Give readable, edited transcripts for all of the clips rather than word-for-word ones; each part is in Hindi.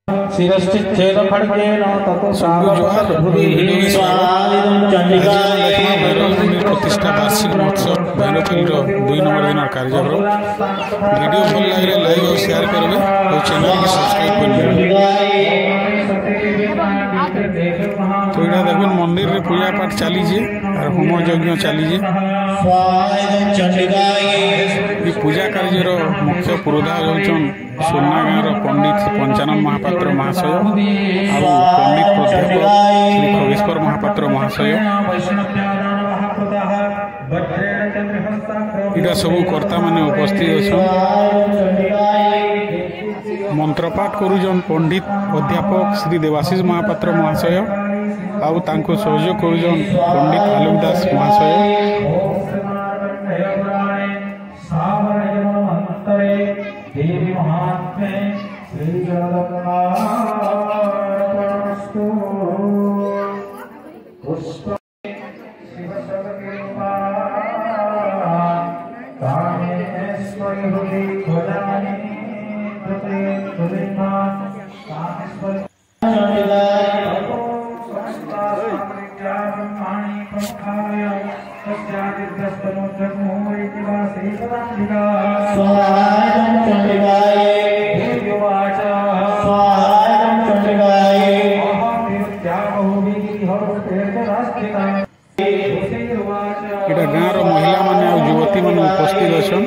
शिरश्चिच्छेद खड्गेन ततो प्रतिष्ठा वार्षिक महोत्सव भैरवखिल 2 नंबर दिन कार्यक्रम वीडियो भल लगे लाइक और शेयर करेंगे और चैनल की सब्सक्राइब करेंगे। तो यहाँ देखो मंदिर रे पूजा पाठ चली और होम यज्ञ चली पूजा कार्यर मुख्य पुरोधा होचन सोना गाँव पंडित पंचानन महापात्र महाशय और पंडित प्राध्यापक श्री खगेश्वर महापात्र महाशय इटा सबू कर्ता माने उपस्थित अच्छा मंत्रपाठ करुजन पंडित अध्यापक श्री देवाशीष महापात्र महाशय आउ तांको सहयोग करुजन पंडित आलोक दास महाशय इटा गाँव महिला माने और युवती माने उपस्थित अच्छा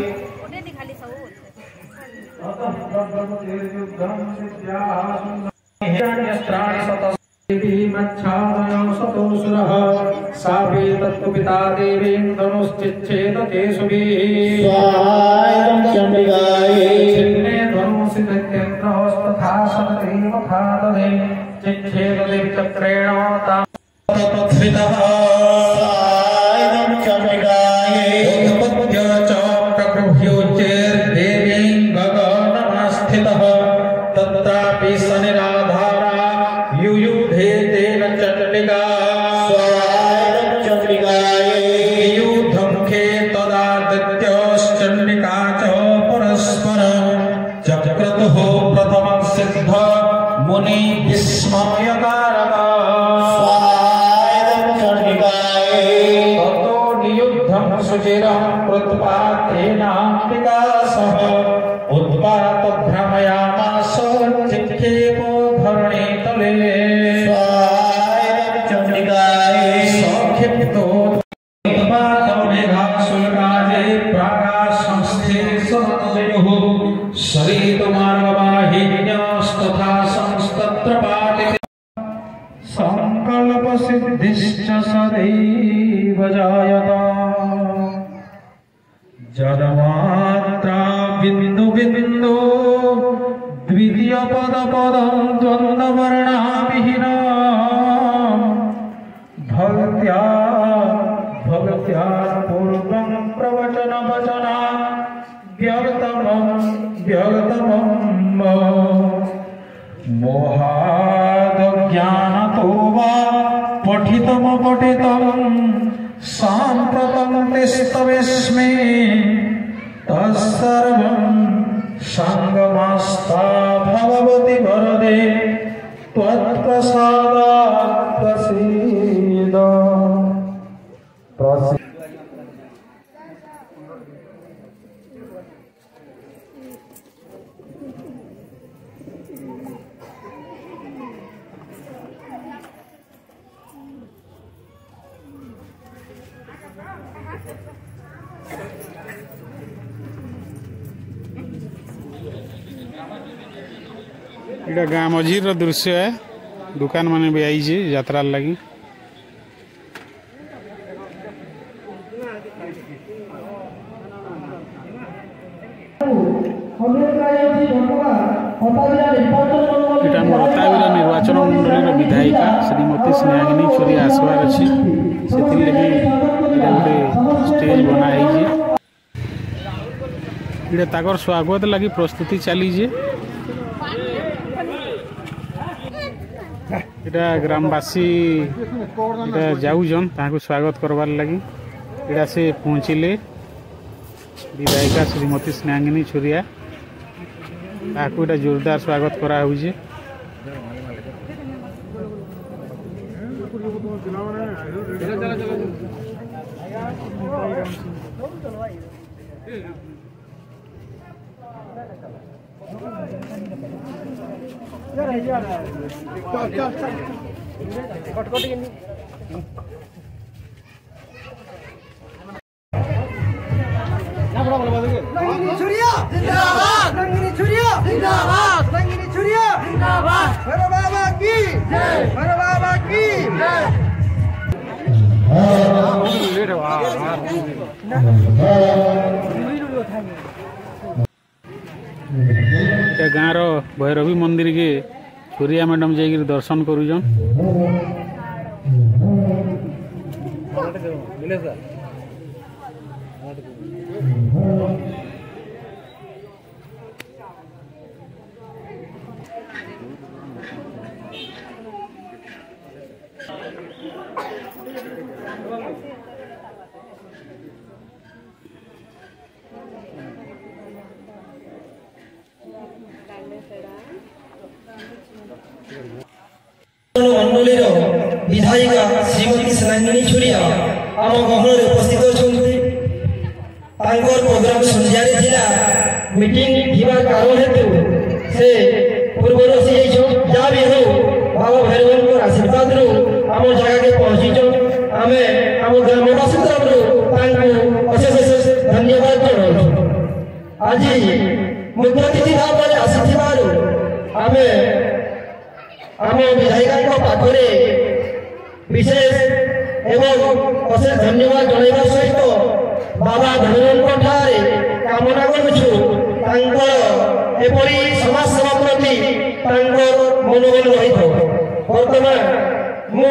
पिता देवेन्द्रनुश्चिच्छेद संकल्प सिद्धिश्च सदैव जायता जन्मात्रा बिंदु बिंदु द्वितीय पद पदं द्वन्द्ववर्णाविहीन भक्त्या भक्त्या पूर्वं प्रवचन वचना व्यक्तमं मोहादज्ञानतो वा पठितं साम्प्रतं तिष्ठवेस्मि तत्सर्वं संगमस्ता भगवति वरदे त्वत्प्रसादात् प्रसीद इटा गाँ मझीर दृश्य है दुकान माने भी आई यात्रा लगी इटा मोर रताबिरा निर्वाचन मंडल विधायिका श्रीमती स्नेहागिनी चोरी आसबार अच्छी से गोटे स्टेज बनाई इटा ताकर स्वागत लगी प्रस्तुति चली इटा ग्रामवासी इटा जाऊन ताकू स्वागत करवार लगी इटा से पहुँचले विधायिका श्रीमती स्नेहागिनी छुरिया ताकू इटा जोरदार स्वागत करा गाँव भैरवी मंदिर के सूर्या मैडम जाकर दर्शन करुछन। मंडलीर विधायिका श्रीमती स्नेहांगिनी छुरिया आम गहन उपस्थित अच्छा प्रोग्राम संध्यार मीटिंग थी कारण हेतु से पूर्व जहाँ भी हो बाबा भैरव आशीर्वाद आम जगह के पहुँचीचु आम आम ग्रामवासी तरफ अशेष अशेष धन्यवाद जनाऊँ। आज मुख्य अतिथि भाव में आसी आम विधायिका पाखरे विशेष एवं अशेष धन्यवाद जनवा सहित बाबा भैरव कामना करुछु एपरी समाज सेवा प्रति मनोबल रही बर्तमान मु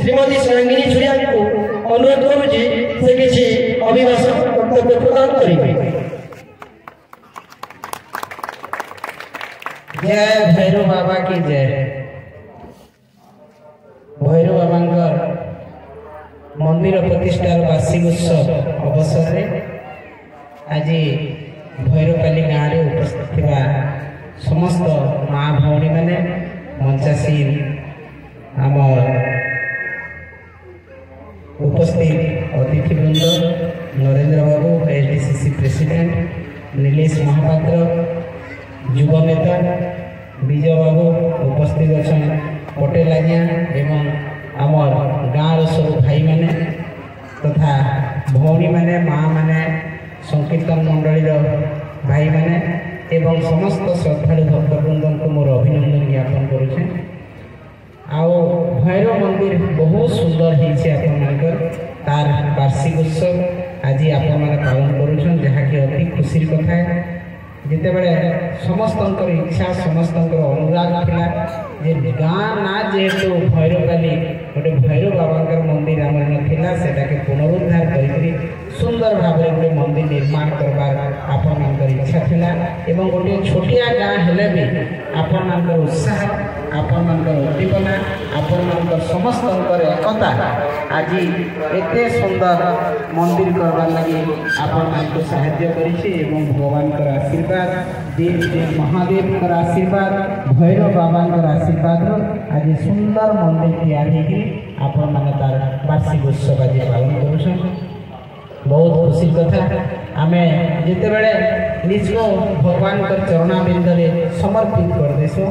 श्रीमती स्नेहांगिनी छुरिया को अनुरोध करुच्ची से किसी अभिभाषण वक्तव्य प्रदान करेंगे। जय भैरव बाबा की जय। भैरव बाबा मंदिर प्रतिष्ठार वार्षिक उत्सव अवसर में आज भैरवपाली गाँव में उपस्थित थिबा समस्त माँ भौणी मैंने मंचासीन आम उपस्थित अतिथिवृंद नरेंद्र बाबू एसडीसीसी प्रेसिडेंट नीलेश महापात्र युव नेता विजय बाबू उपस्थित अच्छा पटेल आज्ञा एवं आमर गाँव सब भाई मैंने तथा भौणी मैंने माँ मैंने संकीर्तन मंडलीर भाई मैंने एवं समस्त श्रद्धालु भक्तवृंद को मोर अभिनंदन ज्ञापन करुचे। आओ भैरव मंदिर बहुत सुंदर होकर तार वार्षिक उत्सव आज आपण मैंने पालन करुछन जहाँकि अति खुशी कथा है। जिते बड़े समस्त इच्छा समस्त अनुराग था जे गाँ ना जेहेतु भैरवपाली गोटे भैरव बाबा मंदिर आम नाला से पुनरुद्धार कर सुंदर भाव में गोटे मंदिर निर्माण करवार आपण इच्छा थिला एवं गोटे छोटिया गाँ हेले भी आपण उत्साह आपण उद्दीपना आपण समस्त एकता आज एते सुंदर मंदिर करवार लगी आपण साहाय्य करिछि एवं भगवान आशीर्वाद देव देव महादेव आशीर्वाद भैरव बाबा आशीर्वाद आज सुंदर मंदिर तैयारी आपण मैंने तार वार्षिक उत्सव आज पालन कर बहुत खुशी कथा आम जिते बड़े निज को भगवान चरणाबिंद समर्पित कर देसु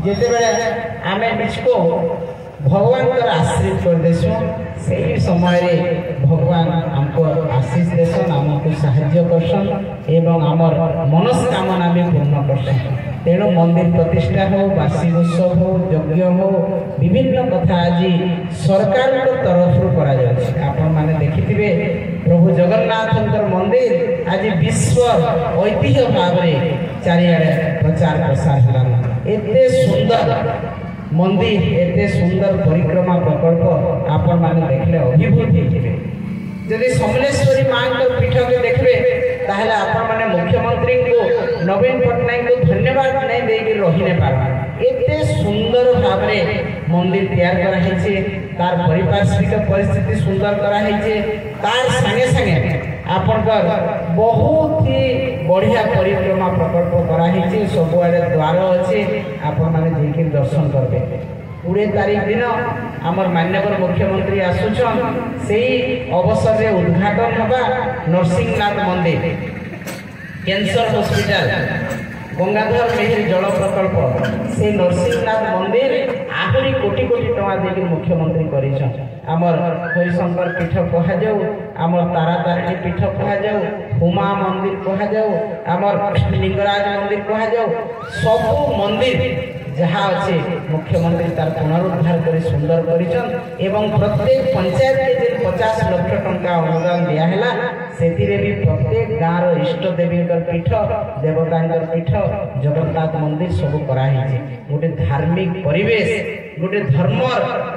जिते बड़े आम निज को भगवान आश्रित कर देसु से समय भगवान आमको आशीष देसन आमको साहाय्य करसन एवं आमर मनस्कामना भी पूर्ण करसन। तेणु मंदिर प्रतिष्ठा हो वार्षिक उत्सव हो यज्ञ हो विभिन्न कथा आज सरकार तरफ आपण मैंने देखिथिबे प्रभु जगन्नाथ मंदिर आज विश्व ऐतिह्य भाव में चारिआडे प्रचार प्रसार है। एते सुंदर मंदिर एते सुंदर परिक्रमा प्रकल्प आपण मैंने देखले अभिभूत होइथिबे। जदि समलेश्वरी माँ पीठ के देखबे ताहले आपण माने मुख्यमंत्री को नवीन पटनायक को धन्यवाद नहीं देके रही नहीं पारबा। एते सुंदर भाव में मंदिर तैयार करा है तार पारिपार्श्विक परिस्थिति सुंदर करा है तार संगे संगे आपनकर बहुत ही बढ़िया परिक्रमा प्रकल्प करा है सबुआड़े द्वार अच्छे आपण माने जेके दर्शन करबे। 20 तारीख दिन आमर माननीय मुख्यमंत्री आसुचन से अवसर में उद्घाटन होगा नरसिंहनाथ मंदिर कैंसर हॉस्पिटल गंगाधर मेहर जल प्रकल्प से नरसिंहनाथ मंदिर आहरी कोटी कोटी टका देकर मुख्यमंत्री करमर हरिशंकर पीठ कह जाऊ आमर तारा तारिणी पीठ कह जाऊ हुमा मंदिर कह जाऊ आमर लिंगराज मंदिर कह जाऊ सब मंदिर जहाँ अच्छे मुख्यमंत्री तार पुनरुद्धार कर सुंदर कर प्रत्येक पंचायत के 50 लाख टंका अनुदान दिहला से भी प्रत्येक गाँव इष्ट देवी पीठ देवता पीठ जगन्नाथ मंदिर सब कराई गोटे धार्मिक परिवेश गोटे धर्म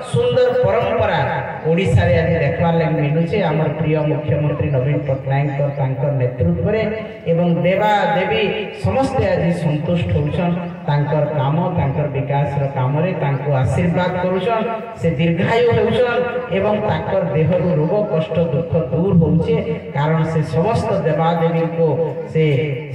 सुंदर परंपरा ओडिशा रे आज देखवार लगे मिलूचे आमर प्रिय मुख्यमंत्री नवीन पट्टनायक नेतृत्व एवं देवा देवी समस्ते आज संतुष्ट होउछन तांकर काम तांकर विकास रो काम रे तांको आशीर्वाद करूछन से दीर्घायु होउछन एवं तांकर देह रो रोग कष्ट दुख दूर होउचे कारण से समस्त देवा देवी को से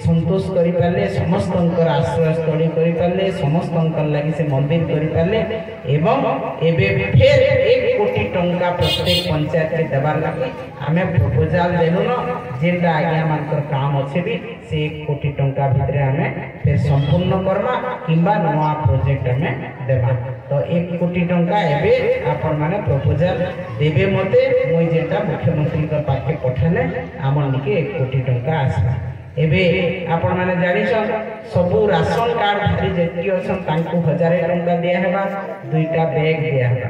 संतोष करि पाले समस्तंकर आश्रय स्थली करि पाले समस्तंकर लागि से मंदिर करि पाले एवं एबे फिर 1 कोटी टंका प्रत्येक पंचायत के देवार लगे आमे प्रपोजल देलु न जेटा आज्ञा मानकर काम अच्छे भी से 1 कोटी टंका भितर आमे फिर संपूर्ण करमा किंबा नवा प्रोजेक्ट हमें देबा तो 1 कोटी टंका एबे आपण माने प्रपोजल देबे मते मोय जेटा मुख्यमंत्री का पाखे पठाले हमन निके 1 कोटी टंका आसबा एबे आपण माने जानिछन सबु राशन कार्ड धारी जेति अछन तांको 1000 टंका दिया हेबा 2टा बैग दिया हेबा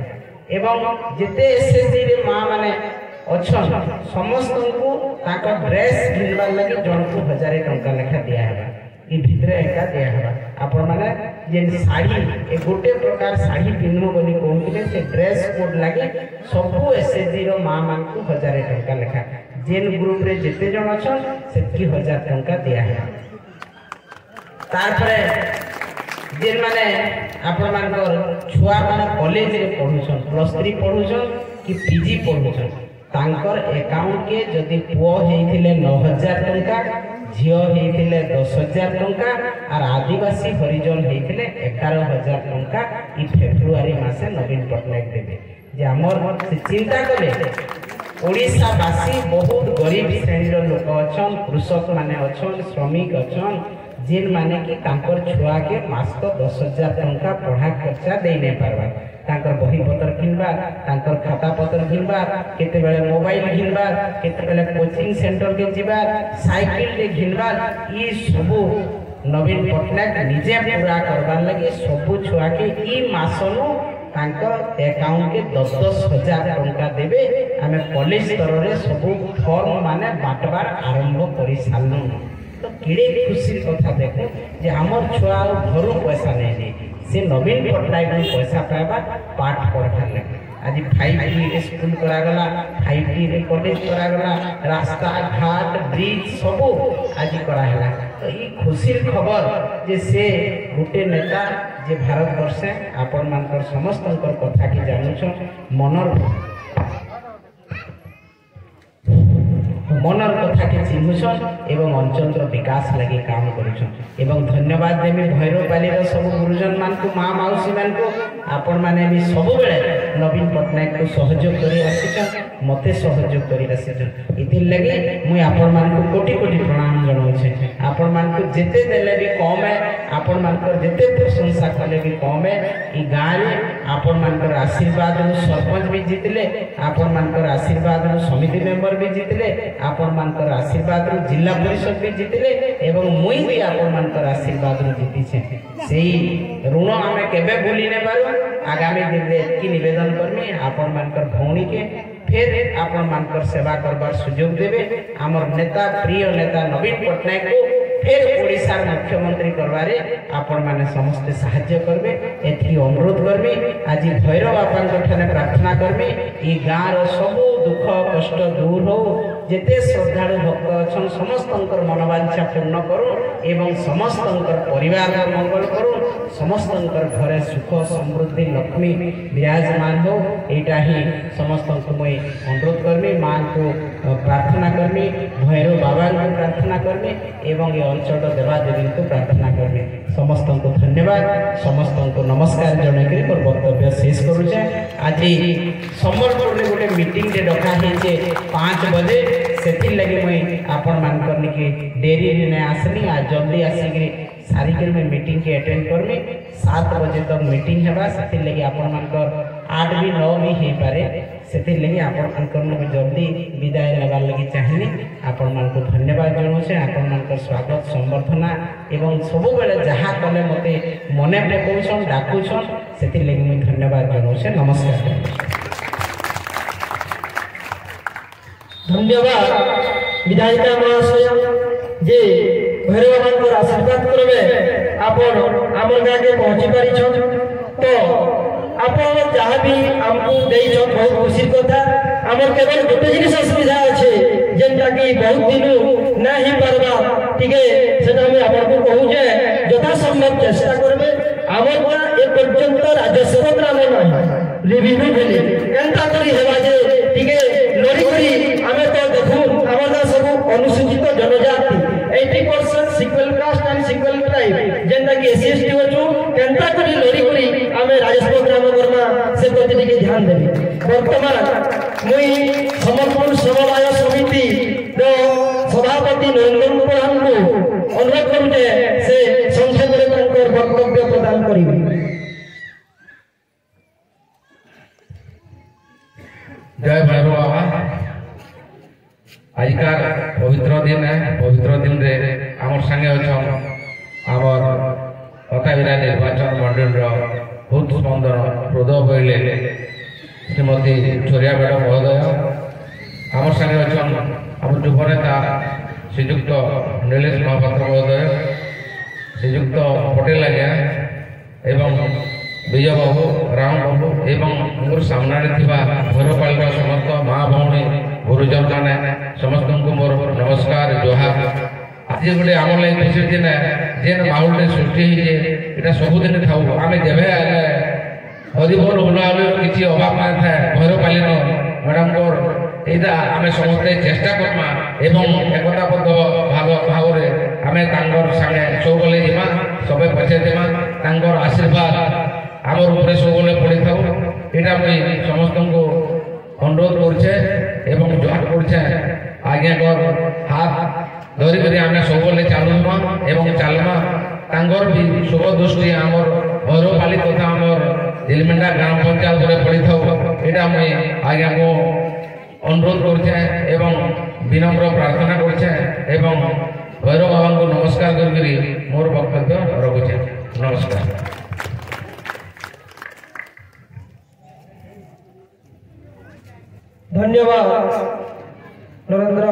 एवं जेते एसएससी रे मां माने अछन समस्त को ताका ड्रेस किनबा लागि जणको 1000 टंका लेखा दिया हेबा ई भितरे एका दिया हेबा आपण माने जे साड़ी ए गोटे प्रकार साड़ी पिनमो बोली कहउतिले से ड्रेस कोड लागि सबु एसएससी रो मां मान को 1000 टंका लेखा जेन ग्रुप रे जेते जण अछन सेति 1000 टंका दिया है तारपरे जेन माने आपण मानकर छुआ माने कॉलेज रे पढुछन +3 पढुछन कि पीजी पढुछन तांकर अकाउंट के जदी पुओ हेथिले 9000 टंका झियो हेथिले 10000 टंका और आदिवासी हरिजन हेथिले 11000 टंका ई फेब्रुआरी मासे नवीन पट्टनायक देबे जे हमर से चिंता कले ओडिशावासी बहुत गरीब श्रेणी लोक अच्छन कृषक माने अच्छन श्रमिक अच्छन जेन माने कि तांकर छुआ के मास तो 10,000 टंका पढ़ा खर्चा दे नहीं पारबा तांकर बही पत्र किनबा तांकर खाता पत्र किनबा केते बेले मोबाइल किनबा केते बेले कोचिंग सेंटर के जीबा साइकिल ले किनबा ई सब नवीन पट्टनायक निजे पूरा करबार लगी सब छुआ के ई मासनु अकाउंट के 10,000 टंका देवे आमे कॉलेज स्तर रे सब फॉर्म माने बांटबार आरंभ करि सालनु तो किड़े खुशी कथा देखो जे हमर छुआ घर पैसा नहीं दे से नवीन पट्टनायक पैसा पाइबा पाठ पढ़ा लगे आज 5T स्कूल करा गला 5T रे कॉलेज करा गला रास्ता घाट ब्रिज सब आज करा हला तो ई खुशी खबर जे से गोटे नेता जे भारत वर्षे आपण मानकर समस्त कथा की जानुछ मनर कथा के चिन्हुछन एवं अंचल विकास लगी काम करुछन एवं धन्यवाद देमी भैरवपाली सब गुरुजन मान को माँ मौसी मान को आपण माने भी सब बेले नवीन पट्टनायक को सहयोग करी आसिछन मते सहयोग करी आसिछन इति लगी मुई आपण मान को कोटि कोटि प्रणाम जणाउछे आपण मान को जेते देले भी कम है आपण मान को जेते प्रशंसा कले भी कम है ई गाँ रे आपण मान को आशीर्वाद सरपंच भी जीतले आपण मान को आशीर्वाद समिति मेंबर भी जीतले आपण मानकर आशीर्वाद जिला परिषद भी जीतले एवं मुई भी आपण मानकर आशीर्वाद जीती छे सेही ऋण आमे केबे भूली ने पारू आगामी दिन रे की निवेदन करमी आपण मानकर भौणी के फिर आपण मानकर सेवा करबार सुयोग देबे हमर नेता प्रिय नेता नवीन पट्टनायक को फिर ओडिशा मुख्यमंत्री करबारे आपण माने समस्त सहाय्य करबे एथि अनुरोध करबे आज भैरव बापा ठाने प्रार्थना करबे ई गाँ रो सब दुख कष्ट दूर हो जेते श्रद्धालु भक्त अच्छन समस्तंकर मनोवांछा पूर्ण करू एवं समस्तंकर परिवार मंगल करू समस्तंकर घरे सुख समृद्धि लक्ष्मी विराजमान हो एटा ही समस्तंक मुई अनुरोध करमी मां को प्रार्थना करमी भैरव बाबा को प्रार्थना करमी एवं ये अंचल देवादेवी को प्रार्थना करमी समस्त को धन्यवाद समस्त को नमस्कार जनक मोर वक्तव्य शेष करुचे। आज सम्बलपुर में गोटे मीटिंग डका है 5 बजे से लगे मुई आपण मानकर निके डेरी ने आसनी आज जल्दी आसिक सारिक में मीटिंग के अटेंड करमी 7 बजे तक मीटिंग हेबा से लगे आपण मानकर 8 भी 9 भी हे पारे से लगे आपण मानकर जल्दी विदाय लगा लगी चाहिए। आपण मान को धन्यवाद जनाऊे आपण मान स्वागत संबर्धना एवं सब बेले जहाँ कले मते मने पकाउछन डाकुछन से लगे मुई धन्यवाद जनाऊे। नमस्कार धन्यवाद विधायिका महाशय जे भैरव मान आशीर्वाद क्रमे आपण आमर गाँ के पहुँची पारिछन। तो आपण जहाँ भी आमको देइछन बहुत खुशी कथा। आमर केवल गोटे जिनिस असुविधा अच्छे जेनटा कि बहुत दिन ना ही पारबा ठीक है सेटा हम आपण को कहू जे यथा संभव चेष्टा करबे। आमर का ए पर्यंत राजस्व ग्राम नाही रिवेन्यू भेले एंता करी हेबा जे ठीक है लड़ी करी आमे तो देखू आमर सब अनुसूचित जनजाति 80% scheduled caste and scheduled tribe जेनटा कि एससी एसटी होचू केंता करी लड़ी करी आमे राजस्व ग्राम वर्मा से प्रति के ध्यान देबी। वर्तमान मुई समर्पण समवाय समिति रो सभापति नरेंद्र प्रधान को अनुरोध करूचे से संक्षेप में तांकर वक्तव्य प्रदान करिबे। जय भैरव बाबा आजकल पवित्र दिन है। पवित्र दिन रे आमर संगे अछन आमर अताबिरा निर्वाचन मंडल बहुत स्पंदन हृदय बहिले श्रीमती छोरिया मैडम महोदय आमर संगे अछन आम युव नेता श्रीजुक्त नीलेश महापात्र महोदय श्रीजुक्त पटेल आज्ञा एवं विजय बाबू राम बाबू एवं मोर सामने भैरवपाली समस्त माँ भौणी गुरुजन मैंने समस्त को मोर नमस्कार जोहार। आज गोटे आम लगे खुशी दिन जेन माहौल सृष्टि होता सबुदिन था आम जेबे हरिबोल हुलाल किसी अभाव ना था भैरवपाली मैडम को यहाँ आम समस्ते चेष्टा करमा एवं एकताबद्ध भाव आम सागे सब गले जीमा सब पचे देमा तांकर आशीर्वाद आमर ऊपर सब गले पड़ी था यहाँ मुझे समस्त को अनुरोध करुचे एवं जुहार करुचे आज्ञा हाथ धरिक आम सब गले चलुमा एवं चलमा तांकर भी शुभ दृष्टि आमर भैरवपाली तथा आमर दिलमेंडा ग्राम पंचायत पड़ी था यहाँ मुझे आज्ञा को अनुरोध करुचे एवं विनम्र प्रार्थना करुचे एवं भैरव बाबा को नमस्कार करके मोर वक्तव्य रखुचे। नमस्कार। धन्यवाद नरेंद्र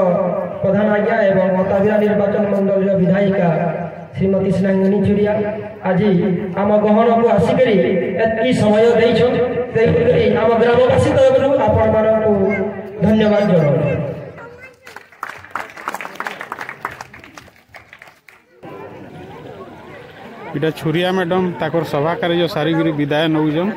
प्रधान आज्ञा एवं अताबिरा निर्वाचन मंडल विधायिका श्रीमती स्नेहांगिनी चुरिया आज आम गहन को आसिक एति समय देछन आम ग्रामवासी तरफ आपण मानकु धन्यवाद जनाऊँ। इटा छुरिया मैडम ताकर सभा कार्य सारिगिरी विदाय नौजन।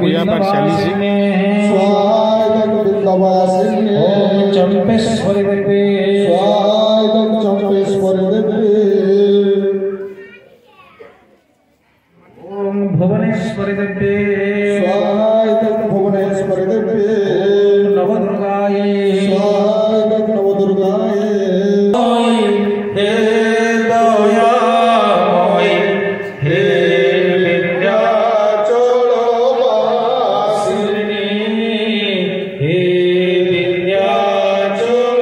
पूजा पर चली चंपेश्वरी देवी ओम भुवनेश्वरी देवी भुवनेश्वरी देवी नवदुर्गाय नवदुर्गाय हे विद्याचल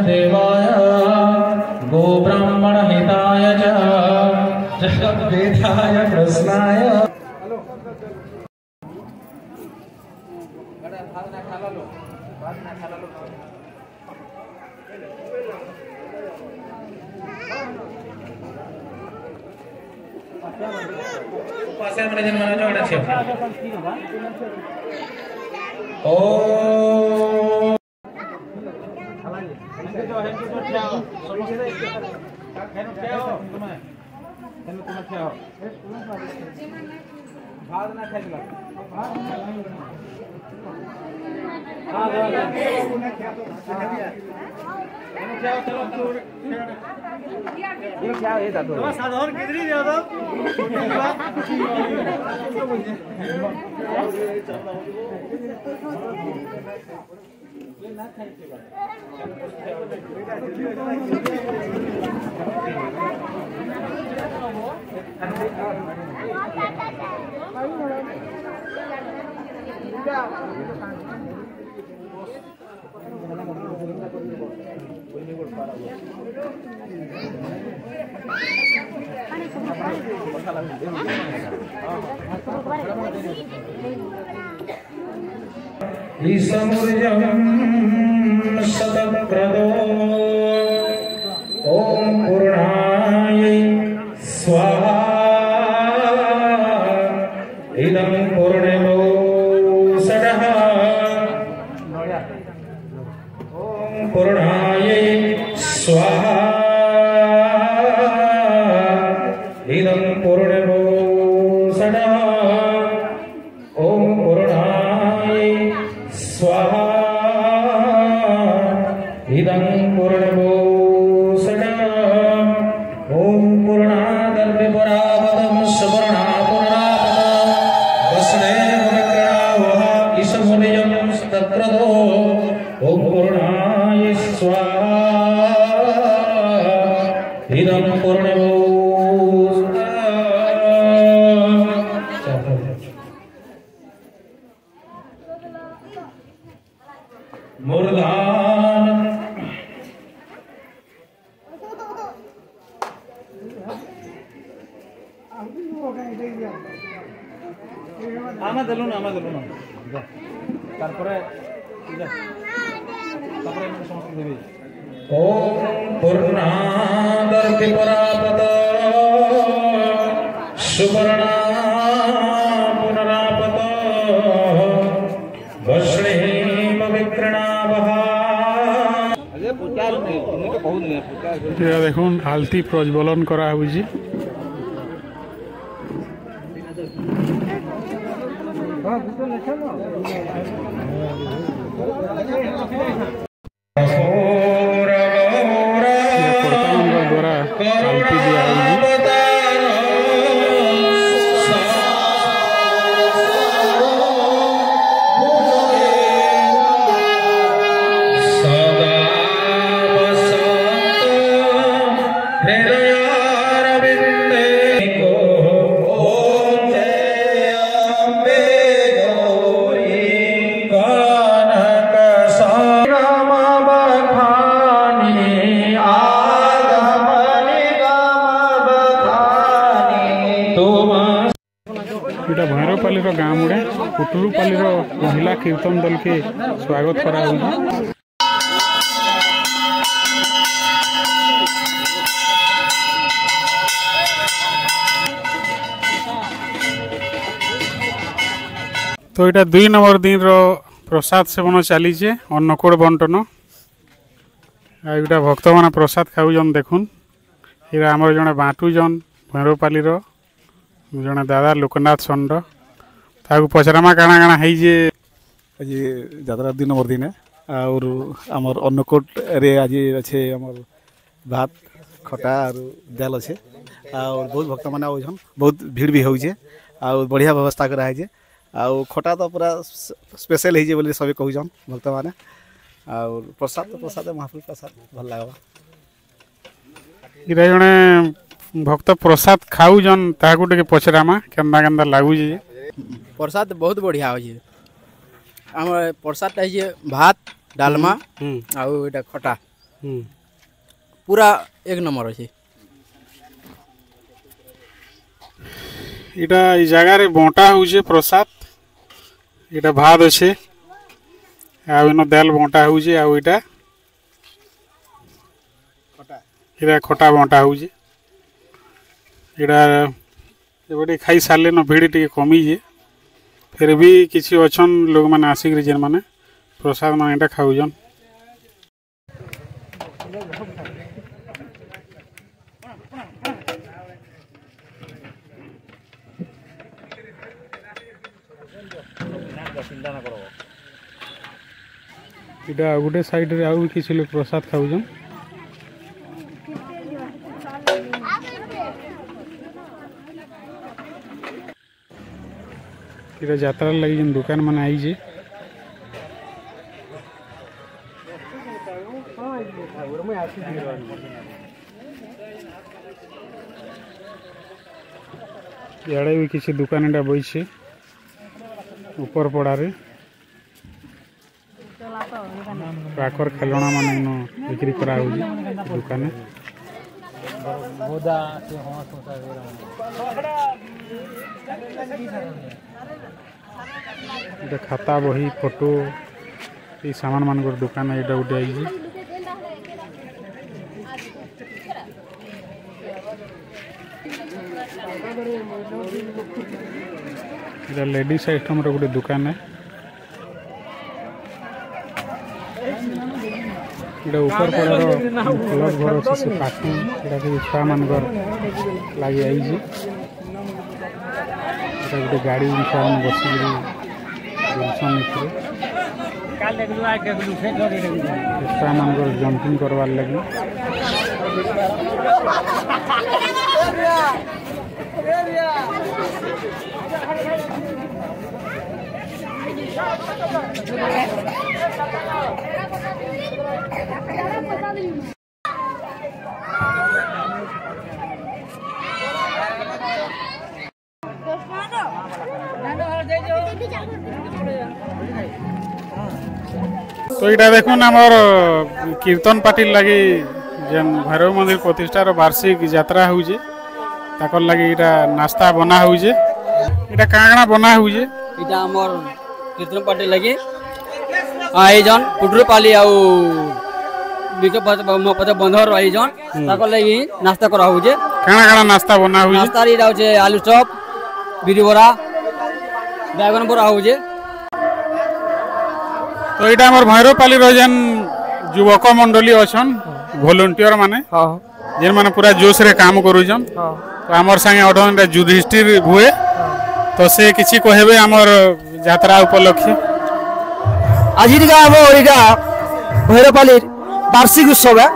देवाय गोब्राह्मण हिताय च जगद्वेदाय कृष्णाय ओ ईशमुर्यं शतप्रदो ॐ पूर्णायै स्वाहा इदं पूर्णमो षडः ॐ पूर्णायै स्वाहा इदं पूर्णमो षडः ॐ पूर्णायै स्वाहा इदं पूर्णभूषणः ॐ पूर्णादर्विपरापदं सुवर्णा पूर्णापद वसुदेवविक्रणावः ईशमुनियं तत्रतो ॐ पूर्णाय स्वाहा इदं पूर्णभूषणः मुर्दान आमा देलु ना तारपरे समस्त देवी ओम पूर्णादर्पिपरापद सुवर्णा पुनरापद वश्रेम विक्रणावः देखुन आलती प्रज्वलन करा होउची द्वारा आलती दिया भैरवपाली गाँ मुड़े पुटुरुपाली महिला कीर्तन दल के स्वागत करा तो यहाँ 2 नंबर दिन प्रसाद सेवन चली अन्नकूट बंटन आईटा भक्त मैंने प्रसाद खाऊन देखुन ये आमर जड़े बांटुजन भैरवपाली जड़े दादा लोकनाथ षंड ताकू पचरामा काଣା काଣା है आज यात्रा 2 नंबर दिन और आमर अन्नकूट रे आज अच्छे आमर भात खटा और दाल अच्छे और बहुत भक्त मैंने आउन बहुत भीड़ भी होचे और बढ़िया व्यवस्था कराई आउ खटा तो पूरा स्पेशल है बोली सब कहून भक्त मैंने और प्रसाद तो प्रसाद महाप्रभु प्रसाद भल लगवा इरा जड़े भक्त प्रसाद खाऊन ताकू टे पचरामा केन्दा केन्दा लगुच प्रसाद बहुत बढ़िया हो आम प्रसाद भात डालमा आउ खटा पूरा एक नंबर अच्छे। इटा ई जगह रे बंटा होउछे प्रसाद। इटा भात अच्छे आ इनो दाल बंटा होउछे आ इटा खटा बंटा होउछे। इटा एबडे खाई सारले न भीड़ टिके कमी जे फिर भी किसी अच्छन लोग माने आसिक जेन माने प्रसाद माने इटा खाउजन। इटा गोटे साइड रे आउ किसी लोग प्रसाद खाउजन। इटा यात्रा लगी जन दुकान मन आई जे इड़े भी किसी दुकान इटा बइछे ऊपर पड़ारे पाखर खेलना माने नो बिक्री करा होजी दुकान। इटा खाता बही फोटो ये सामान मान दुकान इटा गोटे आई। इटा लेडीज आइटम रो गोटे दुकान है। इटा ऊपर पड़ार क्लब घर अच्छे से पाखु इटा के छुआ मान लगे आई। इटा गोटे गाड़ी छुआ मान बसिक छुआ मान जंपिंग करवार लगे। तो इटा देखुन आमर कीर्तन पार्टी लगी जेन भैरव मंदिर प्रतिष्ठार वार्षिक यात्रा होउजे ताकर लगी इटा नाश्ता बना होउजे। इटा कागणा बना होउजे। इटा हमर कीर्तन पार्टी लगी आयोजन पुटरूपाली आउ पद बंधर आयोजन ताकर लगी नाश्ता करा होउजे। काना काना नाश्ता बना होउजे। नाश्ता रे होउजे आलू चॉप बिरी बरा बैगन बरा होउजे। तो इटा हमर भैरवपाली रो जेन युवक मंडली अछन वॉलंटियर माने जेन माने पूरा जोश रे काम करूछन। तो हमर संगे ऑर्डन रे युधिष्ठिर हुए तो से किछि कहबे हमर यात्रा उपलक्ष्य। आज हम इटा भैरवपाली वार्षिक उत्सव है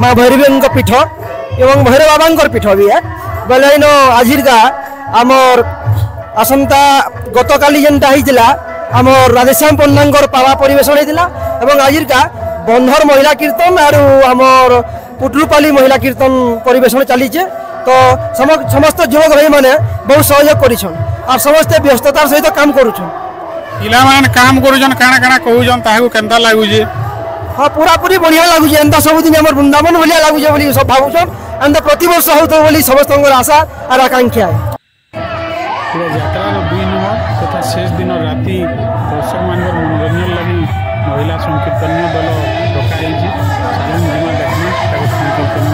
माँ भैरवी पीठ एवं भैरव बाबा पीठ भी है बोले इन आज आमर आसंता गत काली जेनटा होता आमर राधेश्याम पंडा पावा परिवेशन होता और आज बंधर महिला कीर्तन और आमर पुटरूपाली महिला कीर्तन परिवेशन चलीचे। तो समस्त युवक भाई मैंने बहुत सहयोग कर समस्ते व्यस्ततार सहित काम करुछन। पिला मान काम करुछन काना काना कहूछन ताहु केनता लागुजे। हाँ पूरा पूरी बढ़िया लगुचे एंता सब दिन आमर वृंदावन भलिया लगुचे बोली सब भावुछन एंता प्रति वर्ष होतो बोली समस्त आशा और आकांक्षा है। यात्रा 2 नंबर तथा शेष दिन राति दर्शक मान मनोरंजन लगी महिला संकीर्तन दल डकाई सालून जिमा देखना संकीर्तन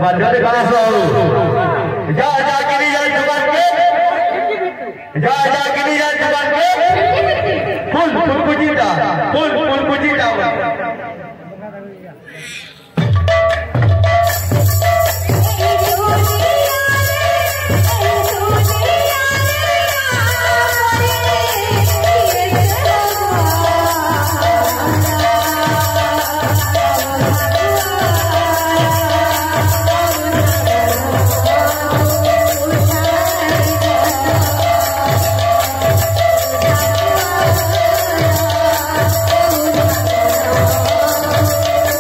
বাধ্যতে কাজ যা যা কিনি যায় দোকানকে যা যা কিনি যায় দোকানকে ফুল ফুল কুচিটা ফুল ফুল কুচিটা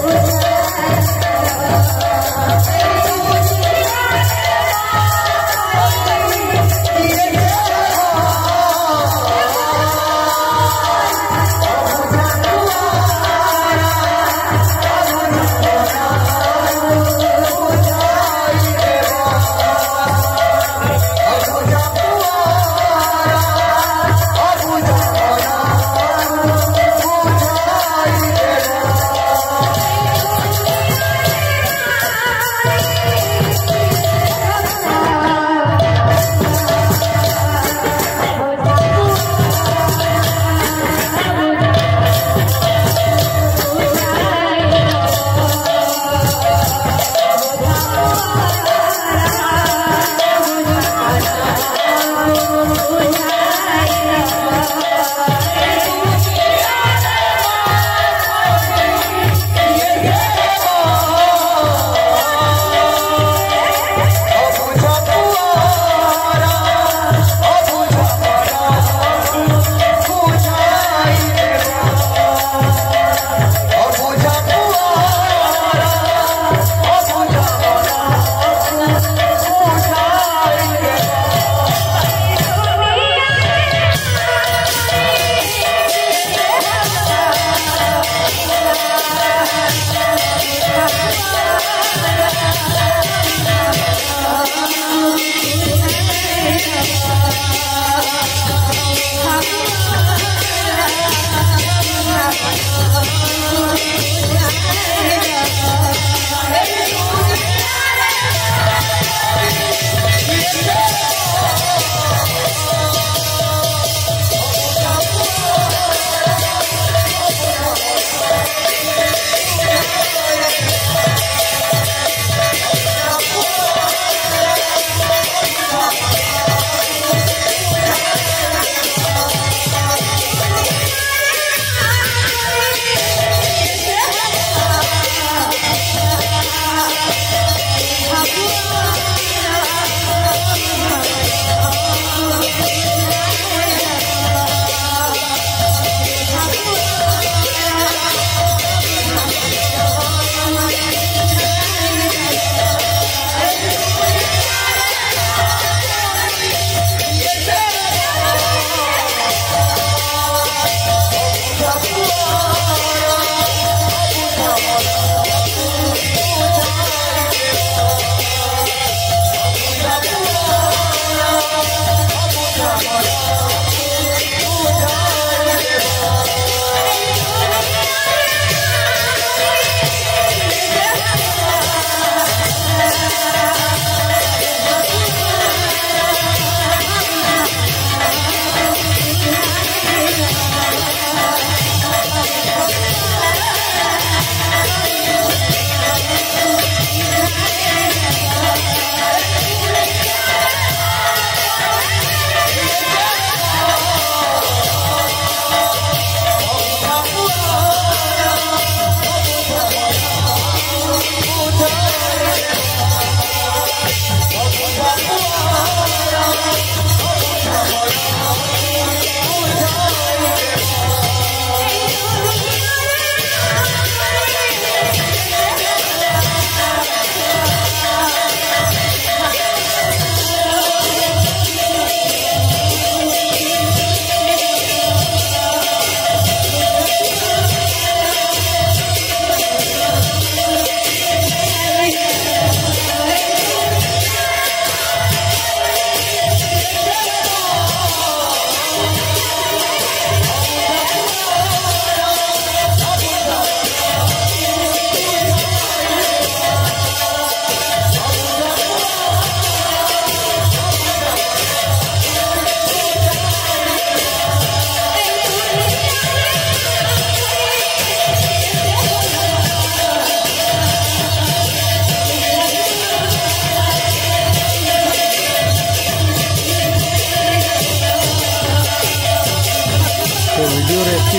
Oh,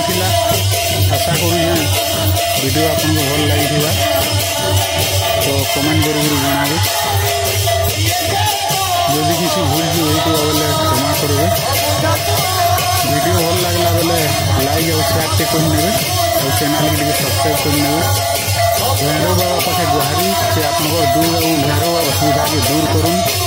ହେଇଥିଲା आशा करूँ वीडियो आपको भल लगी तो कमेंट कर जनाबे जदि किसी भूल भी होती बोले क्षमा करेंगे वीडियो भल लगला बेले लाइक और शेयर टे करने और चैनल के सब्सक्राइब करने भैरव बाबा पाखे गुहारी से आप दुख और भैरव असुविधा के दूर करूँ।